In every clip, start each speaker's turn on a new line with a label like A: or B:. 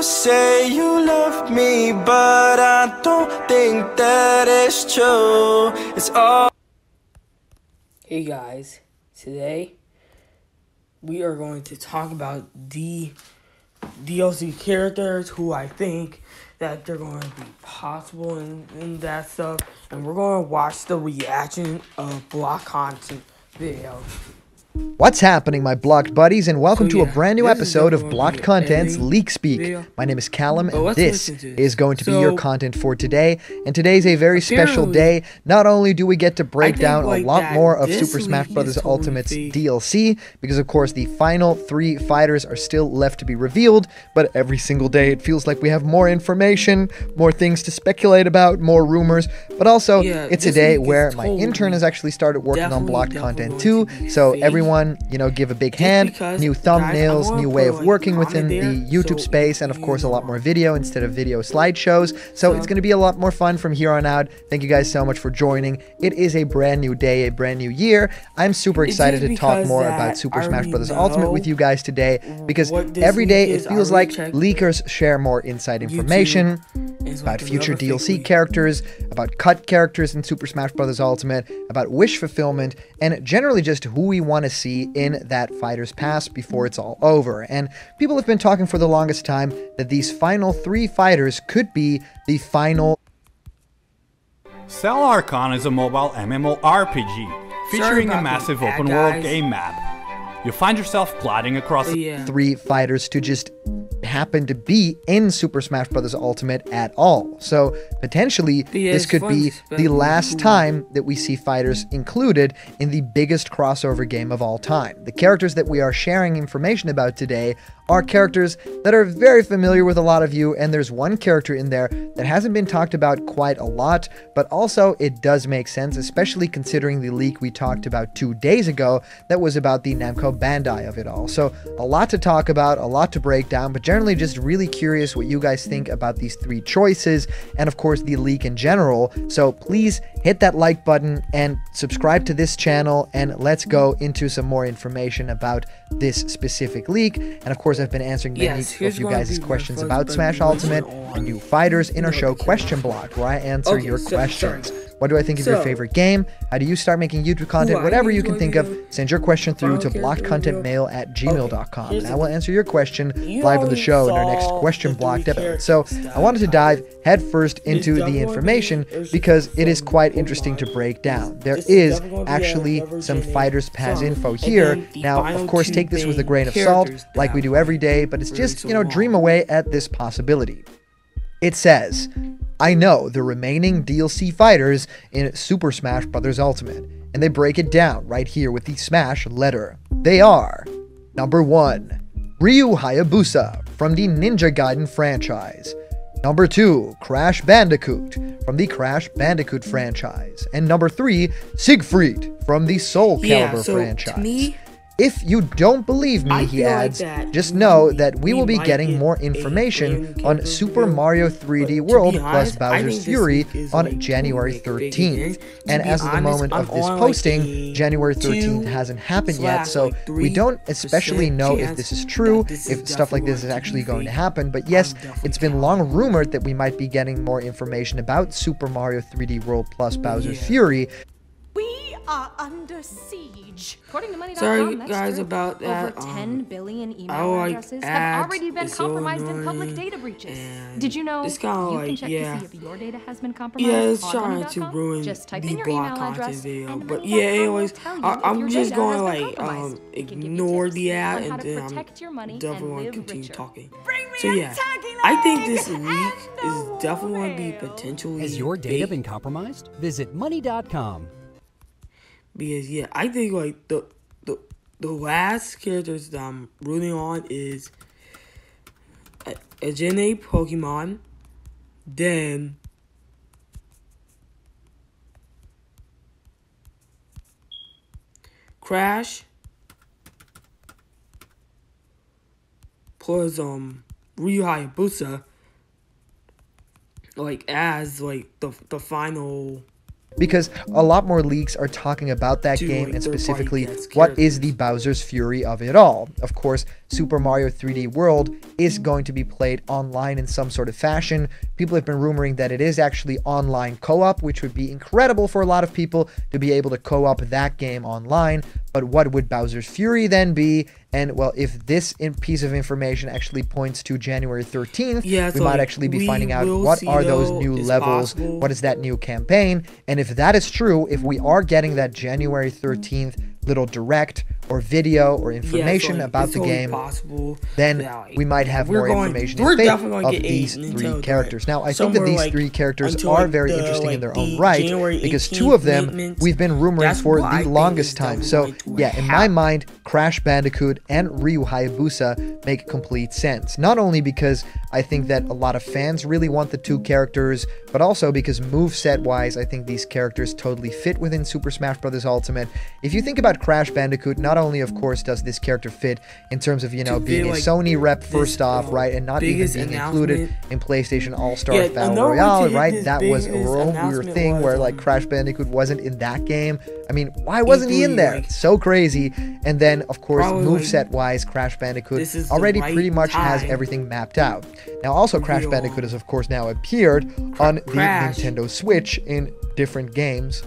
A: say you love me, but I don't think that it's true. It's all.
B: Hey guys, today we are going to talk about the DLC characters who I think that they're going to be possible and that stuff, and we're going to watch the reaction of block content video.
C: What's happening, my blocked buddies, and welcome to a brand new
B: this is
C: episode of
B: definitely
C: Blocked
B: gonna be
C: Content's
B: editing
C: Leak Speak.
B: video.
C: My name is Callum,
B: But
C: and
B: let's
C: this
B: listen to this.
C: is going to be
B: So,
C: your content for today. And today's a very special
B: apparently,
C: day. Not only do we get to break
B: think,
C: down
B: like,
C: a lot
B: that
C: more of
B: this
C: Super Smash
B: leak
C: Bros.
B: is totally
C: Ultimate's
B: fake.
C: DLC, because of course the final 3 fighters are still left to be revealed, but every single day it feels like we have more information, more things to speculate about, more rumors, but also
B: Yeah,
C: it's a
B: this
C: day
B: leak is
C: where my
B: totally
C: intern has actually started working on
B: definitely
C: blocked content
B: going
C: too,
B: to be
C: so
B: fake.
C: everyone, give a big hand,
B: because,
C: new
B: guys, I
C: thumbnails,
B: wanna
C: new way
B: put,
C: of
B: like,
C: working within
B: comment
C: the
B: there,
C: YouTube
B: so
C: space, and of
B: you
C: course a lot
B: know.
C: more video instead of video slideshows. So it's going to be a lot more fun from here on out. Thank you guys so much for joining. It is a brand new day, a brand new year. I'm super excited to talk
B: because
C: more
B: that
C: about Super
B: I
C: Smash
B: already
C: Bros. Ultimate
B: know
C: with you guys today, because
B: what this
C: every day
B: leak
C: it
B: is.
C: feels
B: I
C: like
B: already checked
C: leakers share more inside
B: YouTube
C: information
B: is
C: about
B: like
C: future
B: another fake
C: DLC
B: leak.
C: characters, about cut characters in Super Smash Bros. Ultimate, about wish fulfillment, and generally just who we want to see in that fighter's pass before it's all over. And people have been talking for the longest time that these final 3 fighters could be the final.
D: Cell Archon is a mobile MMORPG featuring
B: about
D: a massive
B: the bad
D: open world
B: guys.
D: game map. You'll find yourself gliding across
B: But yeah.
C: 3 fighters to just happen to be in Super Smash Bros. Ultimate at all. So potentially
B: yeah,
C: this
B: it's
C: could
B: fun
C: be
B: to spend
C: the
B: with
C: last
B: who-
C: time that we see fighters included in the biggest crossover game of all time. The characters that we are sharing information about today are characters that are very familiar with a lot of you, and there's one character in there that hasn't been talked about quite a lot, but also it does make sense, especially considering the leak we talked about 2 days ago that was about the Namco Bandai of it all. So a lot to talk about, a lot to break down, but generally just really curious what you guys think about these 3 choices, and of course the leak in general. So please hit that like button and subscribe to this channel, and let's go into some more information about this specific leak. And of course I've been answering many
B: Yes, here's
C: of you
B: gonna
C: guys'
B: be my
C: questions
B: first
C: about Smash
B: speculation
C: Ultimate
B: on
C: and new fighters in our
B: the
C: show
B: character.
C: Question Block, where I answer
B: Okay,
C: your
B: so-
C: questions.
B: sorry.
C: What do I think of your
B: So-
C: favorite game? How do you start making YouTube content?
B: I
C: Whatever you
B: enjoy
C: can think of,
B: video,
C: send your question through to
B: final character
C: blockedcontentmail@gmail.com,
B: here's
C: and I
B: the
C: will answer your question
B: You
C: live on the
B: already
C: show in our next
B: saw
C: Question
B: the
C: Block
B: 3
C: episode. So
B: characters
C: I wanted to
B: that
C: dive headfirst into
B: definitely
C: the
B: gonna be-
C: information
B: there's
C: because it is
B: some
C: quite interesting to
B: Pokemon.
C: break down. There
B: This
C: is
B: definitely gonna be
C: actually
B: whoever
C: some
B: generates
C: Fighters Pass
B: some.
C: info
B: And
C: here.
B: then the
C: Now,
B: final
C: of course,
B: 2
C: take this with a
B: main
C: grain of salt,
B: characters
C: like we
B: that
C: do every day, but it's
B: really
C: just,
B: so
C: dream
B: long.
C: away at this possibility. It says, I know the remaining DLC fighters in Super Smash Bros. Ultimate, and they break it down right here with the Smash letter. They are: number 1, Ryu Hayabusa from the Ninja Gaiden franchise. Number 2, Crash Bandicoot from the Crash Bandicoot franchise. And number 3, Siegfried from the Soul Calibur
B: so
C: franchise.
B: to me,
C: If you don't believe me,
B: I
C: he
B: feel like
C: adds,
B: that
C: just know
B: we-
C: that we will be
B: might
C: getting
B: get
C: more
B: a
C: information
B: random
C: on
B: character
C: Super
B: reveal,
C: Mario
B: but
C: 3D
B: to
C: World
B: be
C: plus
B: honest, I
C: Bowser's
B: think this
C: Fury
B: leak is
C: on
B: like
C: January
B: too big,
C: 13th. And
B: To
C: as
B: be
C: of the
B: honest,
C: moment of
B: I'm
C: this
B: on, like,
C: posting,
B: a
C: January 13th
B: 2
C: hasn't happened yet,
B: slash,
C: so
B: like,
C: we don't especially
B: 3%
C: know if
B: chance
C: this is true,
B: that this
C: if
B: is
C: stuff like this is
B: definitely
C: actually
B: going
C: going
B: to
C: to
B: be
C: happen. But
B: fake.
C: yes,
B: I'm definitely
C: it's been
B: counting
C: long
B: on it.
C: rumored that we might be getting more information about Super Mario 3D World plus Bowser's
B: Yeah.
C: Fury.
E: We are under siege.
F: According to Money.com,
B: Sorry,
F: that's
B: guys,
F: true.
B: about that.
F: Over 10 billion
B: I
F: email
B: like
F: addresses have
B: ads.
F: already been
B: It's so
F: compromised in public
B: annoying.
F: data breaches.
B: And
F: Did you know
B: it's
F: you
B: kinda
F: can
B: like,
F: check
B: yeah.
F: to see if your data has been compromised?
B: Yeah, it's
F: on
B: trying to
F: Money.com?
B: ruin
F: Just type
B: the
F: in your
B: block
F: email
B: content
F: address,
B: video.
F: and
B: But
F: Money.com
B: yeah,
F: will
B: anyways,
F: tell you if
B: I'm
F: your
B: just
F: data
B: going
F: has
B: to
F: been
B: like
F: compromised. It can give you
B: ignore
F: tips
B: the ad
F: on how
B: and
F: to
B: then I'm
F: protect your money
B: definitely
F: and
B: going to
F: live
B: continue
F: richer.
B: talking.
E: Bring me
B: So
E: a
B: yeah,
E: tagging
B: I think
E: egg
B: this
E: and
B: leak
E: a
B: is definitely going to be
E: whale.
B: potentially
G: Has your data
B: fake.
G: been compromised? Visit money.com.
B: Because yeah, I think like the last characters that I'm rooting on is a Gen 8 Pokemon, then Crash, plus Ryu Hayabusa, like as like the final.
C: Because a lot more leaks are talking about that
B: To,
C: game
B: like,
C: and
B: third-party
C: specifically
B: guest
C: what is
B: characters.
C: the Bowser's Fury of it all. Of course, Super Mario 3D World is going to be played online in some sort of fashion. People have been rumoring that it is actually online co-op, which would be incredible for a lot of people to be able to co-op that game online. But what would Bowser's Fury then be? And, well, if this piece of information actually points to January 13th, we might actually be finding out what are those new levels, what is that new campaign, and if that is true, if we are getting that January 13th little direct or video or information about the game, then we might have more information in favor of these three characters. Now, I think that these three characters are very interesting in their own right, because two of them we've been rumoring for the longest time. So, yeah, in my mind, Crash Bandicoot and Ryu Hayabusa make complete sense. Not only because I think that a lot of fans really want the two characters, but also because moveset-wise, I think these characters totally fit within Super Smash Bros. Ultimate. If you think about Crash Bandicoot, not only, of course, does this character fit in terms of, you know, being a Sony rep first off, right, and not even being included in PlayStation All-Stars Battle Royale, right? That was a real weird thing where, like, Crash Bandicoot wasn't in that game. I mean, why wasn't he in there? So crazy. And then, of course, moveset-wise, Crash Bandicoot already pretty much has everything mapped out. Now, also, Crash Bandicoot has, of course, now appeared on the Nintendo Switch in different games,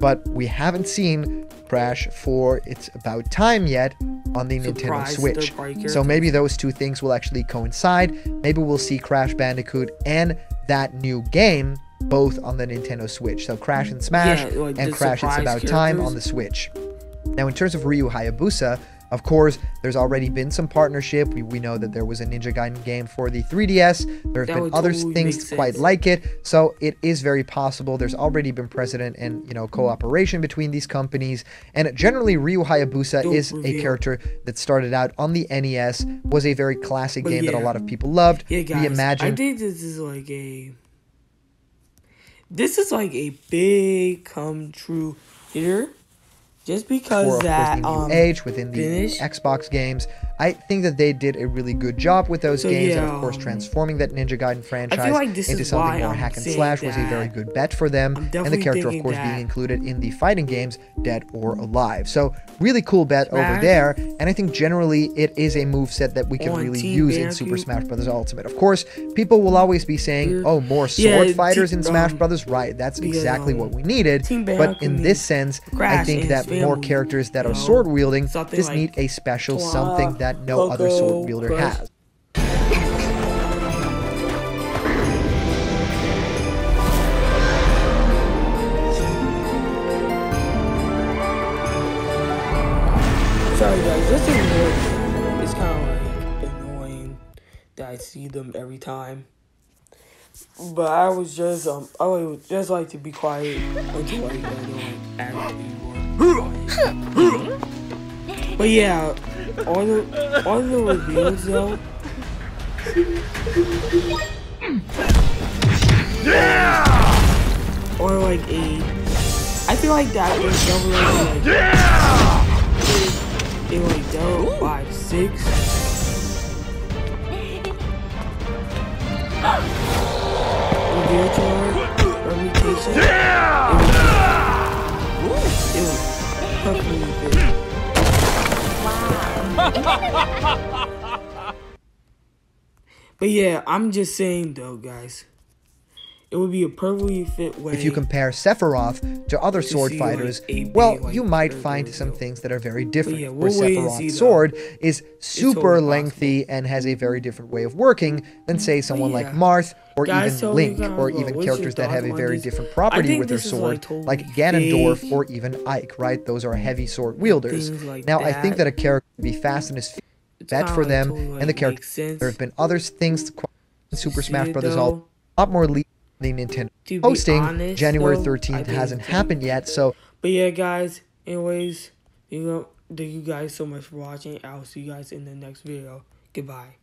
C: but we haven't seen Crash for It's About Time yet on the Nintendo Switch. So maybe those two things will actually coincide. Maybe we'll see Crash Bandicoot and that new game both on the Nintendo Switch. So Crash and Smash and Crash It's About Time on the Switch. Now, in terms of Ryu Hayabusa, of course, there's already been some partnership. We know that there was a Ninja Gaiden game for the 3DS. There have been other things quite like it. So it is very possible. There's already been precedent and, you know, cooperation between these companies. And generally, Ryu Hayabusa is a character that started out on the NES, was a very classic game that a lot of people loved.
B: Yeah, guys, I think this is like a big come true hitter. Just because
C: that new age within the Xbox games, I think that they did a really good job with those games, and of course transforming that Ninja Gaiden franchise into something more hack and slash was a very good bet for them, and the character of course being included in the fighting games Dead or Alive. So really cool bet over there, and I think generally it is a moveset that we can really use in Super Smash Bros. Ultimate. Of course, people will always be saying, oh, more sword fighters in Smash Bros. Right, that's exactly what we needed, but in this sense, I think that more characters that are sword wielding just need a special something that no other sword wielder has.
B: Sorry guys, this is kind of like annoying that I see them every time. But I would just like to be quiet until I don't actually work. But yeah, all the reviews though. Or like I feel like that was double like double 5, 6. Review tour, reputation. It was perfectly fit. But yeah, I'm just saying though, guys. It would be a perfectly fit way.
C: If you compare Sephiroth to other sword fighters, well, you might find some things that are very different. Where Sephiroth's sword is super lengthy and has a very different way of working than, say, someone like Marth, or even Link, or even characters that have a very different property with their sword, like Ganondorf or even Ike, right? Those are heavy sward wielders. Now, I think that a character would be fast in his feet, bet for them, and the character. There have been other things in Super Smash Bros. A lot more lead the Nintendo hosting. January 13th hasn't happened yet, so.
B: But yeah, guys, anyways, thank you guys so much for watching. I'll see you guys in the next video. Goodbye.